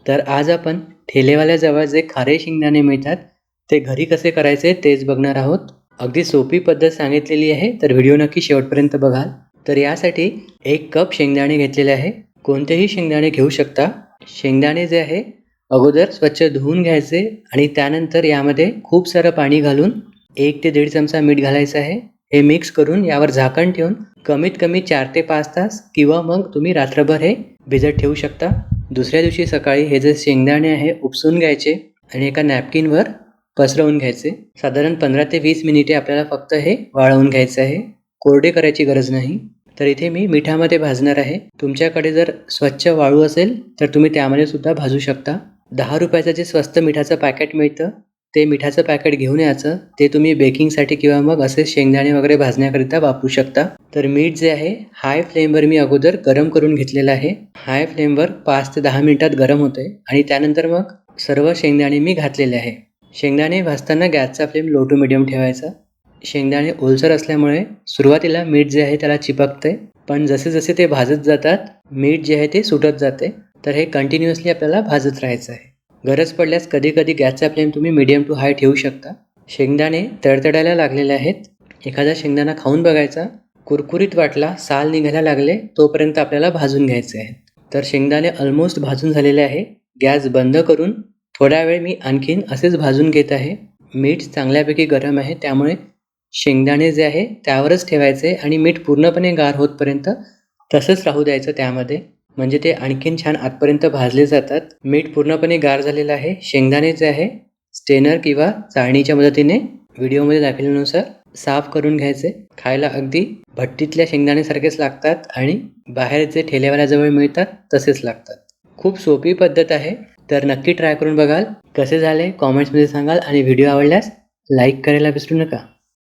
तर आज आपण ठेलेवाल्याजवळ जे खारे शेंगदाणे मिळतात ते घरी कसे करायचे तेच बघणार आहोत. अगदी सोपी पद्धत सांगितलेली आहे, तर व्हिडिओ नक्की शेवटपर्यंत बघाल. तर यासाठी 1 कप शेंगदाणे घेतलेले आहे. कोणतेही शेंगदाणे घेऊ शकता. शेंगदाणे जे आहे अगोदर स्वच्छ धुवून घ्यायचे आणि त्यानंतर यामध्ये खूप सारं पाणी घालून 1 ते 1.5 चमचा मीठ घालायचं आहे. हे मिक्स करून यावर झाकण ठेवून कमीत कमी 4 ते 5 तास किंवा मग तुम्ही रात्रभर हे भिजत ठेवू शकता. दुसऱ्या दिवशी सकाळी हे जे शेंगदाणे आहे उपसून घ्यायचे आणि एका नॅपकिनवर पसरवून घ्यायचे. साधारण 15 ते 20 मिनिटे आपल्याला फक्त हे वाळवून घ्यायचं आहे. कोरडे करायची गरज नाही. तर इथे मी मिठामध्ये भाजणार आहे. तुमच्याकडे जर स्वच्छ वाळू असेल तर तुम्ही त्यामध्ये सुद्धा भाजू शकता. 10 रुपयाचं जे स्वस्त मिठाचं पॅकेट मिळतं ते मिठाचं पॅकेट घेऊन यायचं. ते तुम्ही बेकिंगसाठी किंवा मग असे शेंगदाणे वगैरे भाजण्याकरिता वापरू शकता. तर मीठ जे आहे हाय फ्लेमवर मी अगोदर गरम करून घेतलेलं आहे. हाय फ्लेमवर 5 ते 10 मिनिटात गरम होते आणि त्यानंतर मग सर्व शेंगदाणे मी घातलेले आहे. शेंगदाणे भाजताना गॅसचा फ्लेम लो टू मिडियम ठेवायचा. शेंगदाणे ओलसर असल्यामुळे सुरुवातीला मीठ जे आहे त्याला चिपकते, पण जसे जसे ते भाजत जातात मीठ जे आहे ते सुटत जाते. तर हे कंटिन्युअसली आपल्याला भाजत राहायचं आहे. गरज पडल्यास कधी कधी गॅसचा फ्लेम तुम्ही मिडियम टू हाय ठेवू शकता. शेंगदाणे तडतडायला लागलेले आहेत. एखादा शेंगदाणा खाऊन बघायचा. कुरकुरीत वाटला, साल निघायला लागले तोपर्यंत आपल्याला भाजून घ्यायचे आहे. तर शेंगदाणे ऑलमोस्ट भाजून झालेले आहे. गॅस बंद करून थोडा वेळ मी आणखीन असेच भाजून घेत आहे. मीठ चांगल्यापैकी गरम आहे, त्यामुळे शेंगदाणे जे आहे त्यावरच ठेवायचे आणि मीठ पूर्णपणे गार होतपर्यंत तसंच राहू द्यायचं त्यामध्ये, म्हणजे ते आणखीन छान आतपर्यंत भाजले जातात. मीठ पूर्णपणे गार झालेलं आहे. शेंगदाणे जे आहे स्टेनर किंवा चाळणीच्या मदतीने व्हिडिओमध्ये दाखवल्यानुसार साफ करून घ्यायचे. खायला अगदी भट्टीतल्या शेंगदाण्यासारखेच लागतात आणि बाहेर जे ठेलेवाल्याजवळ मिळतात तसेच लागतात. खूप सोपी पद्धत आहे, तर नक्की ट्राय करून बघाल. कसे झाले कॉमेंट्समध्ये सांगाल आणि व्हिडिओ आवडल्यास लाईक करायला विसरू नका.